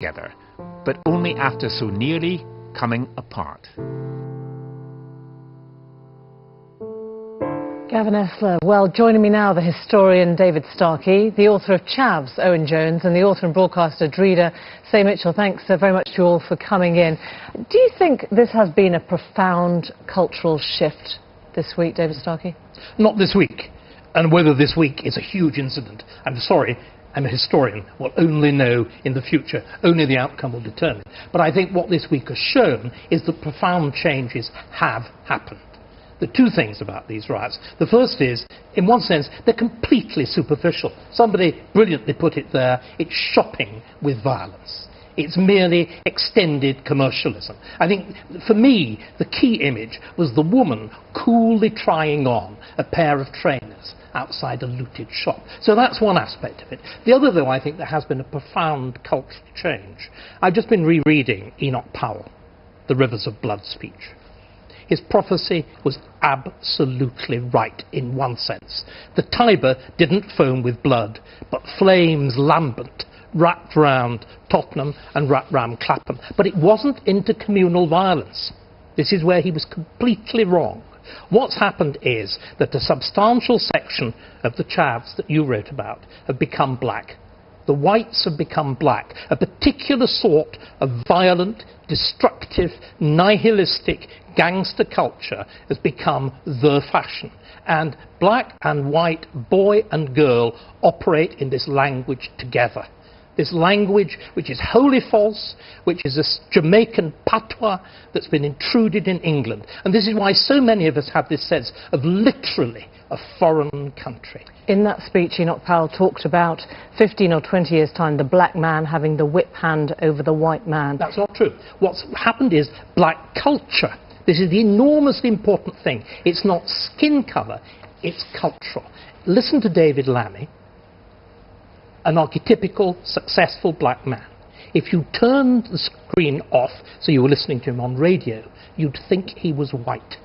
together, but only after so nearly coming apart. Gavin Esler. Well, joining me now, the historian David Starkey, the author of Chavs, Owen Jones, and the author and broadcaster Drida Say Mitchell. Thanks very much to you all for coming in. Do you think this has been a profound cultural shift this week, David Starkey? Not this week. And whether this week is a huge incident, I'm sorry, I'm a historian, will only know in the future. Only the outcome will determine. But I think what this week has shown is that profound changes have happened. There are two things about these riots. The first is, in one sense, they're completely superficial. Somebody brilliantly put it there, it's shopping with violence. It's merely extended commercialism. I think, for me, the key image was the woman coolly trying on a pair of trainers outside a looted shop. So that's one aspect of it. The other, though, I think there has been a profound cultural change. I've just been rereading Enoch Powell, The Rivers of Blood speech. His prophecy was absolutely right in one sense. The Tiber didn't foam with blood, but flames lambent wrapped round Tottenham and wrapped round Clapham. But it wasn't intercommunal violence. This is where he was completely wrong. What's happened is that a substantial section of the Chavs that you wrote about have become black. The whites have become black. A particular sort of violent, destructive, nihilistic gangster culture has become the fashion. And black and white, boy and girl, operate in this language together. This language which is wholly false, which is a Jamaican patois that's been intruded in England. And this is why so many of us have this sense of literally a foreign country. In that speech, Enoch Powell talked about 15 or 20 years' time, the black man having the whip hand over the white man. That's not true. What's happened is black culture. This is the enormously important thing. It's not skin colour, it's cultural. Listen to David Lammy, an archetypical, successful black man. If you turned the screen off so you were listening to him on radio, you'd think he was white.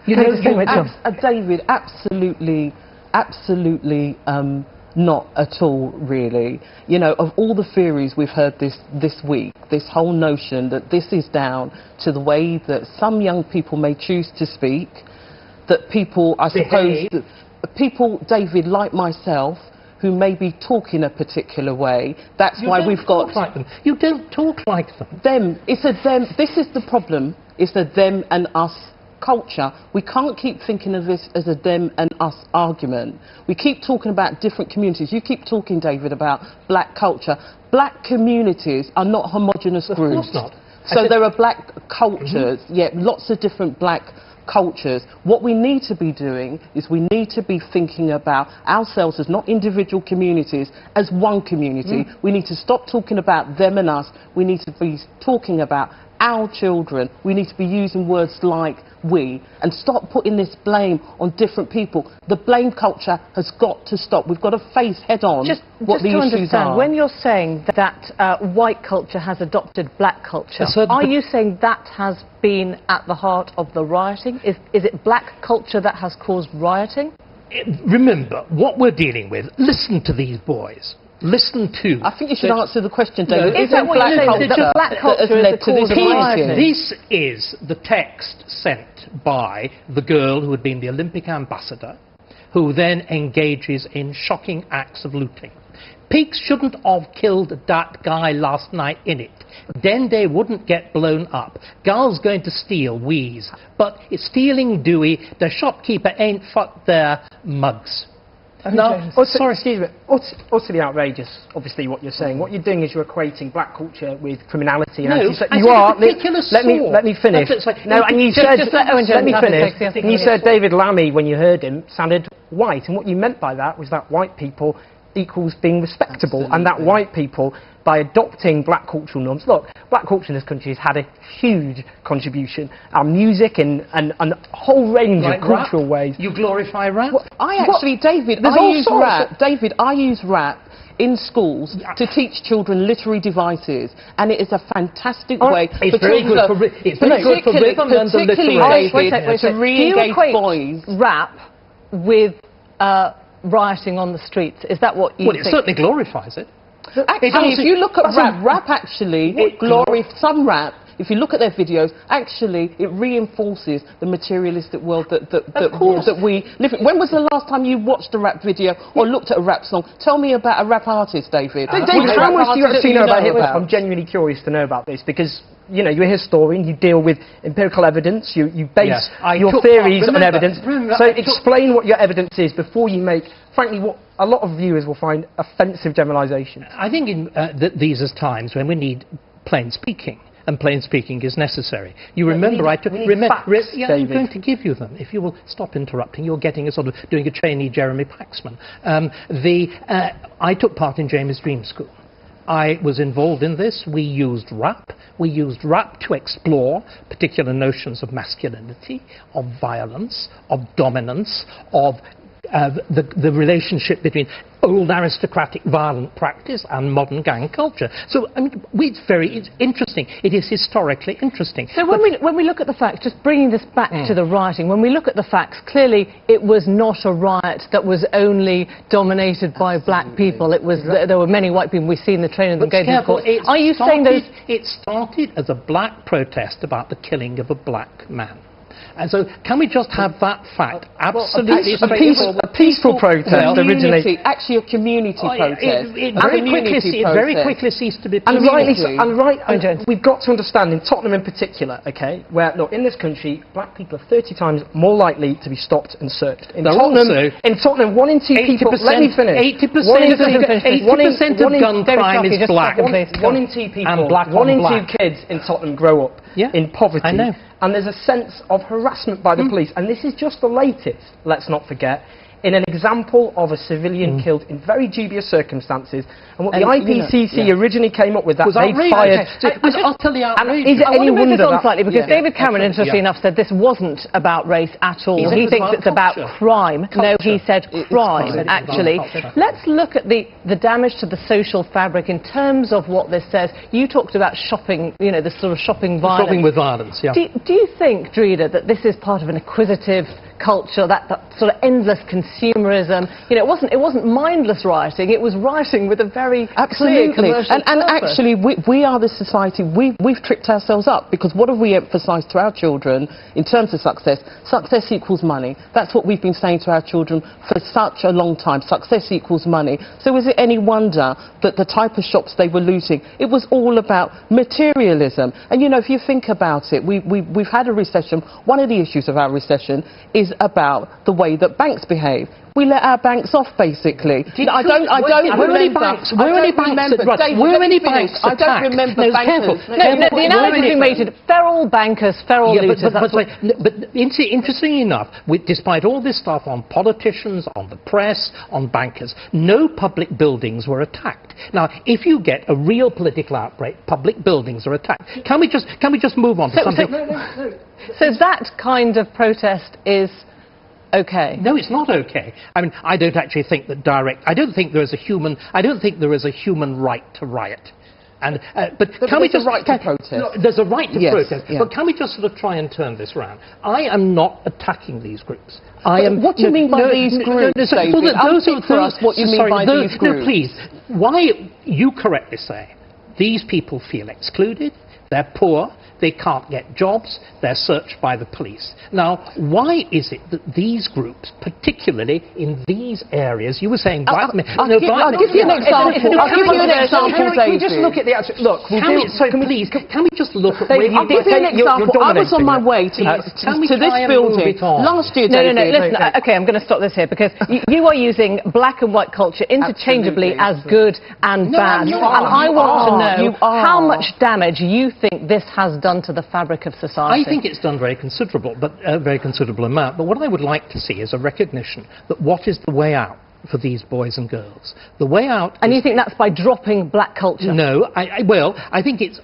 David, absolutely not at all, really. You know, of all the theories we've heard this week, this whole notion that this is down to the way that some young people may choose to speak, that people, I suppose, that people, David, like myself, who may be talking a particular way, that's why we've got... Like them. You don't talk like them. Them. It's a them. This is the problem. It's a them and us culture. We can't keep thinking of this as a them and us argument. We keep talking about different communities. You keep talking, David, about black culture. Black communities are not homogenous groups. Of course not. So there are black cultures, lots of different black cultures. What we need to be doing is we need to be thinking about ourselves as not individual communities, as one community. We need to stop talking about them and us. We need to be talking about our children. We need to be using words like we, and stop putting this blame on different people. The blame culture has got to stop. We've got to face head on what the issues are. When you're saying that white culture has adopted black culture, are you saying that has been at the heart of the rioting? Is it black culture that has caused rioting? Remember, what we're dealing with, listen to these boys. Listen to... I think you should answer the question, David. No, is that what you're saying? Black culture is the cause of rioting? This is the text sent by the girl who had been the Olympic ambassador, who then engages in shocking acts of looting. Pigs shouldn't have killed that guy last night in it. Then they wouldn't get blown up. Girl's going to steal, wheeze. But it's stealing Dewey. The shopkeeper ain't fucked their mugs. No, sorry, excuse me. Utterly outrageous, obviously, what you're saying. What you're doing is you're equating black culture with criminality. And you are. Let me finish. No, and you said. Let me finish. And you said David Lammy, when you heard him, sounded white, and what you meant by that was that white people equals being respectable, and that white people, by adopting black cultural norms. Look, black culture in this country has had a huge contribution. Our music and a whole range of cultural ways. You glorify rap? David, I use rap in schools to teach children literary devices, and it is a fantastic way it's very good for rhythm and the literary, to re-engage boys. Rap with rioting on the streets? Is that what you think? Well, it certainly glorifies it. Actually, if you look at rap actually, some rap, if you look at their videos, actually it reinforces the materialistic world that we live in. When was the last time you watched a rap video or looked at a rap song? Tell me about a rap artist, David. David, how much do you actually know about hip hop? I'm genuinely curious to know about this because, you know, you're a historian, you deal with empirical evidence, you base your theories on evidence. So explain what your evidence is before you make, frankly, what a lot of viewers will find offensive generalisations. I think in these are times when we need plain speaking. And plain speaking is necessary. You remember, I'm going to give you them. If you will stop interrupting, you're getting a sort of doing a trainee Jeremy Paxman. I took part in James' Dream School. I was involved in this. We used rap. We used rap to explore particular notions of masculinity, of violence, of dominance, of the relationship between old aristocratic violent practice and modern gang culture. So, I mean, it's interesting. It is historically interesting. So when we look at the facts, just bringing this back to the rioting, when we look at the facts, clearly it was not a riot that was only dominated by black people. It was there were many white people. We've seen the training them go to court. Are you saying those? It started as a black protest about the killing of a black man. And so, can we just have that fact? Absolutely. A peaceful protest originated. Actually, a community protest. It very quickly ceased to be peaceful. We've got to understand, in Tottenham in particular, okay, where, look, in this country, black people are 30 times more likely to be stopped and searched. In Tottenham, 1 in 2 people... Let me finish. 80% of gun crime is black. 1 in 2 people, and 1 in 2 kids in Tottenham grow up in poverty. I know. And there's a sense of harassment by the police. And this is just the latest, let's not forget, in an example of a civilian killed in very dubious circumstances. And what the IPCC originally came up with, that they'd fired... I'll tell you, is it any wonder that... slightly, because David Cameron, interestingly enough, said this wasn't about race at all. He thinks it's about crime. No, he said crime, actually. Let's look at the damage to the social fabric in terms of what this says. You talked about shopping, you know, the sort of shopping violence. Shopping with violence, yeah. Do you think, Drida, that this is part of an acquisitive culture, that sort of endless consumerism? You know, it wasn't mindless rioting, it was rioting with a very clear commercial and actually we are the society, we've tricked ourselves up, because what have we emphasised to our children in terms of success? Success equals money. That's what we've been saying to our children for such a long time. Success equals money. So is it any wonder that the type of shops they were looting, it was all about materialism? And you know, if you think about it, we've had a recession. One of the issues of our recession is about the way that banks behave. We let our banks off, basically. I don't remember bankers. No, the analogy being made to feral bankers, feral looters. But interestingly enough, despite all this stuff on politicians, on the press, on bankers, no public buildings were attacked. Now, if you get a real political outbreak, public buildings are attacked. Can we just move on to something? So that kind of protest is okay? No, it's not okay. I mean, I don't actually think that I don't think there is a human right to riot. And but can we just right to protest? No, there's a right to protest. Yeah. But can we just sort of try and turn this round? I am not attacking these groups. What do you mean by these groups, David? What you mean by these groups? No, please. Why, you correctly say, these people feel excluded, they're poor, they can't get jobs, they're searched by the police. Now, why is it that these groups, particularly in these areas, you were saying black men... I'll give you an example. I'll give you an example, David. Can we just look at the actual... Look, can we just look at... I'll give you an example. I was on my way to this building last year, David. No, listen, OK, I'm going to stop this here, because you are using black and white culture interchangeably as good and bad. And I want to know how much damage you think this has done to the fabric of society. I think it's done very considerable, but a very considerable amount. But what I would like to see is a recognition that what is the way out for these boys and girls? The way out... And you think that's by dropping black culture? No, I think it's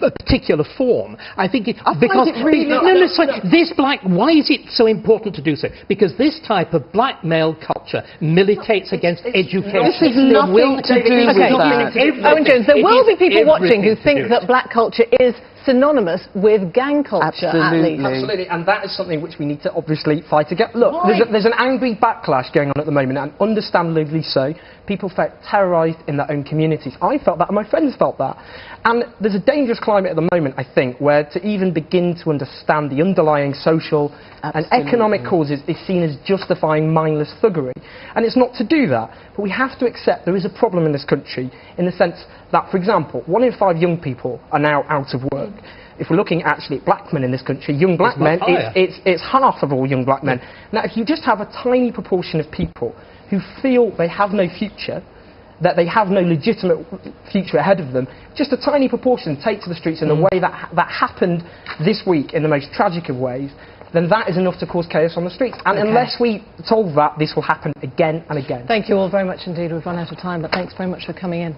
a particular form. I think it... Why is it so important to do so? Because this type of black male culture militates against education. This is nothing to do with that. Owen Jones, there will be people watching who think that black culture is synonymous with gang culture, at least. Absolutely, and that is something which we need to obviously fight against. Look, there's an angry backlash going on at the moment, and understandably so, People felt terrorised in their own communities. I felt that, and my friends felt that. And there's a dangerous climate at the moment, I think, where to even begin to understand the underlying social and economic causes is seen as justifying mindless thuggery. And it's not to do that, but we have to accept there is a problem in this country in the sense that, for example, 1 in 5 young people are now out of work. If we're looking actually at black men in this country, young black men, it's half of all young black men. Now, if you just have a tiny proportion of people who feel they have no future, that they have no legitimate future ahead of them, just a tiny proportion take to the streets in the way that happened this week in the most tragic of ways, then that is enough to cause chaos on the streets. And unless we solve that, this will happen again and again. Thank you all very much indeed. We've run out of time, but thanks very much for coming in.